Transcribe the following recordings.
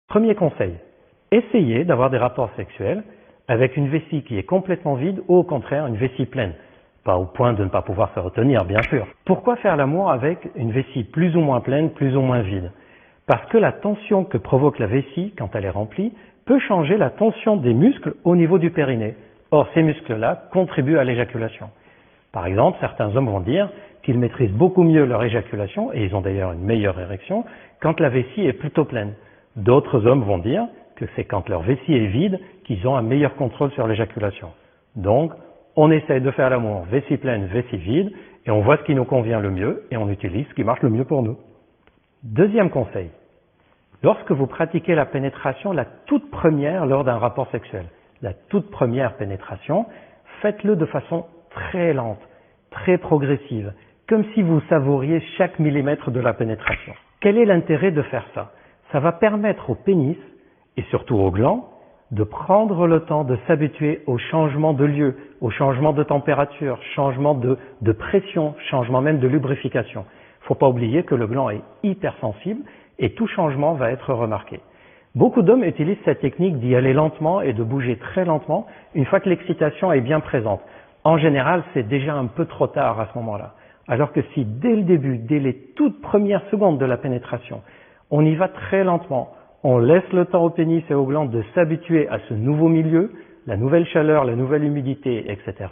Premier conseil, essayez d'avoir des rapports sexuels avec une vessie qui est complètement vide ou au contraire une vessie pleine. Pas au point de ne pas pouvoir se retenir, bien sûr. Pourquoi faire l'amour avec une vessie plus ou moins pleine, plus ou moins vide? Parce que la tension que provoque la vessie, quand elle est remplie, peut changer la tension des muscles au niveau du périnée. Or, ces muscles-là contribuent à l'éjaculation. Par exemple, certains hommes vont dire qu'ils maîtrisent beaucoup mieux leur éjaculation, et ils ont d'ailleurs une meilleure érection, quand la vessie est plutôt pleine. D'autres hommes vont dire que c'est quand leur vessie est vide qu'ils ont un meilleur contrôle sur l'éjaculation. Donc, on essaye de faire l'amour vessie pleine, vessie vide, et on voit ce qui nous convient le mieux, et on utilise ce qui marche le mieux pour nous. Deuxième conseil, lorsque vous pratiquez la pénétration, la toute première lors d'un rapport sexuel, la toute première pénétration, faites-le de façon très lente, très progressive, comme si vous savouriez chaque millimètre de la pénétration. Quel est l'intérêt de faire ça? Ça va permettre au pénis, et surtout au gland, de prendre le temps de s'habituer au changement de lieu, au changement de température, changement de pression, changement même de lubrification. Il ne faut pas oublier que le gland est hypersensible et tout changement va être remarqué. Beaucoup d'hommes utilisent cette technique d'y aller lentement et de bouger très lentement une fois que l'excitation est bien présente. En général, c'est déjà un peu trop tard à ce moment-là. Alors que si dès le début, dès les toutes premières secondes de la pénétration, on y va très lentement, on laisse le temps au pénis et aux glandes de s'habituer à ce nouveau milieu, la nouvelle chaleur, la nouvelle humidité, etc.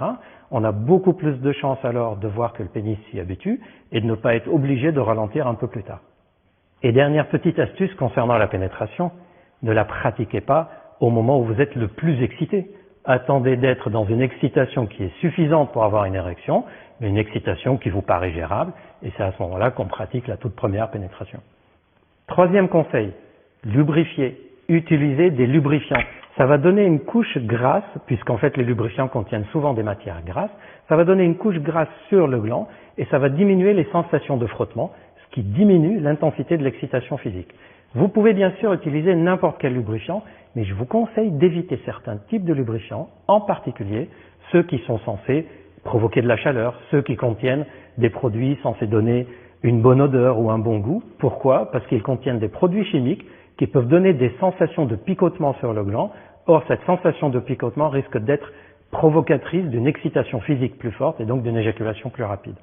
On a beaucoup plus de chances alors de voir que le pénis s'y habitue et de ne pas être obligé de ralentir un peu plus tard. Et dernière petite astuce concernant la pénétration, ne la pratiquez pas au moment où vous êtes le plus excité. Attendez d'être dans une excitation qui est suffisante pour avoir une érection, mais une excitation qui vous paraît gérable, et c'est à ce moment-là qu'on pratique la toute première pénétration. Troisième conseil, lubrifier, utiliser des lubrifiants. Ça va donner une couche grasse, puisqu'en fait les lubrifiants contiennent souvent des matières grasses, ça va donner une couche grasse sur le gland et ça va diminuer les sensations de frottement, ce qui diminue l'intensité de l'excitation physique. Vous pouvez bien sûr utiliser n'importe quel lubrifiant, mais je vous conseille d'éviter certains types de lubrifiants, en particulier ceux qui sont censés provoquer de la chaleur, ceux qui contiennent des produits censés donner une bonne odeur ou un bon goût. Pourquoi? Parce qu'ils contiennent des produits chimiques qui peuvent donner des sensations de picotement sur le gland. Or, cette sensation de picotement risque d'être provocatrice d'une excitation physique plus forte et donc d'une éjaculation plus rapide.